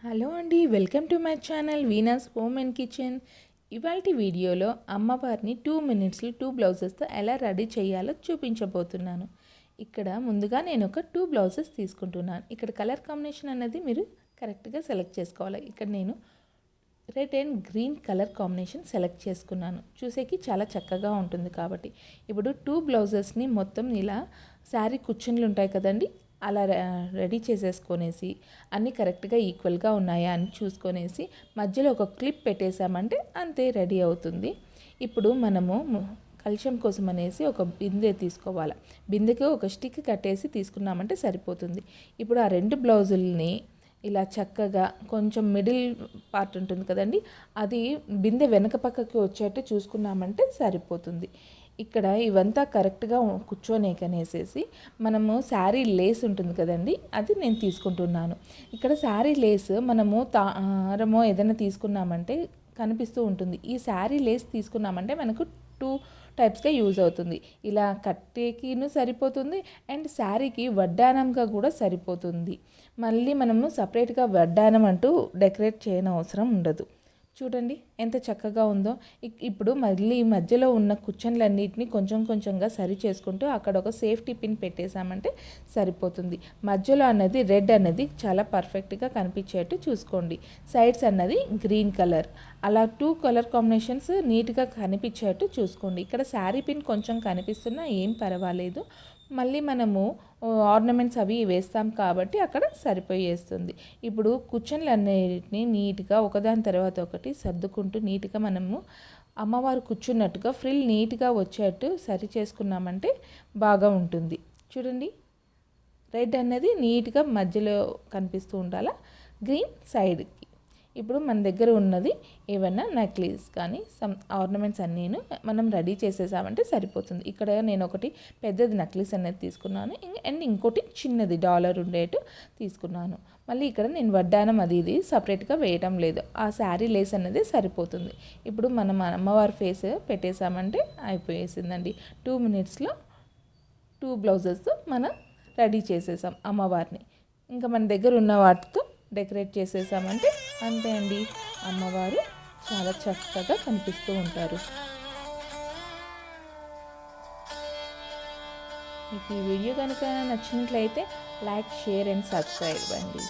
Hello అండి, welcome to my channel Veena's home and kitchen. ఇవాల్టి వీడియోలో అమ్మవారిని 2 మినిట్స్లో 2 బ్లౌజెస్తో ఎలా రెడీ చేయాలో చూపించబోతున్నాను. ఇక్కడ ముందుగా నేను ఒక 2 బ్లౌజెస్ తీసుకుంటున్నాను. ఇక్కడ కలర్ కాంబినేషన్ అనేది మీరు కరెక్ట్గా సెలెక్ట్ చేసుకోవాలి. ఇక్కడ నేను red and green colour combination select చేసుకున్నాను. చూసేకి చాలా చక్కగా ఉంటుంది కాబట్టి ఇప్పుడు 2 బ్లౌజెస్ని మొత్తం ఇలా శారీ కుచ్చిన్లు ఉంటాయి కదండి, అలా రెడీ చేసేసుకొనేసి అన్నీ కరెక్ట్గా ఈక్వల్గా ఉన్నాయా అని చూసుకొనేసి మధ్యలో ఒక క్లిప్ పెట్టేసామంటే అంతే, రెడీ అవుతుంది. ఇప్పుడు మనము కలశం కోసం అనేసి ఒక బిందె తీసుకోవాలి. బిందెకి ఒక స్టిక్ కట్టేసి తీసుకున్నామంటే సరిపోతుంది. ఇప్పుడు ఆ 2 బ్లౌజుల్ని ఇలా చక్కగా కొంచెం మిడిల్ పార్ట్ ఉంటుంది కదండి, అది బిందె వెనక పక్కకి వచ్చేట్టు చూసుకున్నామంటే సరిపోతుంది. ఇక్కడ ఇవంతా కరెక్ట్గా కూర్చోనేకనేసేసి మనము శారీ లేస్ ఉంటుంది కదండి, అది నేను తీసుకుంటున్నాను. ఇక్కడ శారీ లేస్ మనము తారమో ఏదైనా తీసుకున్నామంటే కనిపిస్తూ ఉంటుంది. ఈ శారీ లేస్ తీసుకున్నామంటే మనకు 2 టైప్స్గా యూజ్ అవుతుంది. ఇలా కట్టేకిను సరిపోతుంది అండ్ శారీకి వడ్డానంగా కూడా సరిపోతుంది. మళ్ళీ మనము సపరేట్గా వడ్డానం అంటూ డెకరేట్ చేయనవసరం ఉండదు. చూడండి ఎంత చక్కగా ఉందో. ఇప్పుడు మళ్ళీ మధ్యలో ఉన్న కుచ్చన్లన్నిటిని కొంచెం కొంచెంగా సరి చేసుకుంటూ అక్కడ ఒక సేఫ్టీ పిన్ పెట్టేసామంటే సరిపోతుంది. మధ్యలో అన్నది రెడ్ అన్నది చాలా పర్ఫెక్ట్గా కనిపించేట్టు చూసుకోండి. సైడ్స్ అన్నది గ్రీన్ కలర్, అలా 2 కలర్ కాంబినేషన్స్ నీట్గా కనిపించేట్టు చూసుకోండి. ఇక్కడ శారీ పిన్ కొంచెం కనిపిస్తున్నా ఏం పర్వాలేదు. మళ్ళీ మనము ఆర్నమెంట్స్ అవి వేస్తాం కాబట్టి అక్కడ సరిపోయేస్తుంది. ఇప్పుడు కుచ్చన్లన్నిటిని నీట్గా ఒకదాని తర్వాత ఒకటి సర్దుకుంటూ నీట్గా మనము అమ్మవారు కూర్చున్నట్టుగా ఫ్రిల్ నీట్గా వచ్చేట్టు సరి చేసుకున్నామంటే బాగా ఉంటుంది. చూడండి, రెడ్ అనేది నీట్గా మధ్యలో కనిపిస్తూ ఉండాలా, గ్రీన్ సైడ్కి. ఇప్పుడు మన దగ్గర ఉన్నది ఏమన్నా నెక్లెస్ కానీ సమ్ ఆర్నమెంట్స్ అన్నీను మనం రెడీ చేసేసామంటే సరిపోతుంది. ఇక్కడ నేను ఒకటి పెద్దది నెక్లెస్ అనేది తీసుకున్నాను అండ్ ఇంకోటి చిన్నది డాలర్ ఉండేట్టు తీసుకున్నాను. మళ్ళీ ఇక్కడ నేను వడ్డానం అది ఇది సపరేట్గా వేయటం లేదు, ఆ శారీ లేస్ అనేది సరిపోతుంది. ఇప్పుడు మనం అమ్మవారి ఫేస్ పెట్టేసామంటే అయిపోయేసిందండి. 2 మినిట్స్లో 2 బ్లౌజెస్ మనం రెడీ చేసేసాం అమ్మవారిని. ఇంకా మన దగ్గర ఉన్న వాటితో డెకరేట్ చేసేసామంటే అంతే అండి, అమ్మవారు చాలా చక్కగా కనిపిస్తూ ఉంటారు. మీకు ఈ వీడియో కనుక నచ్చినట్లయితే లైక్, షేర్ అండ్ సబ్స్క్రైబ్ అండి.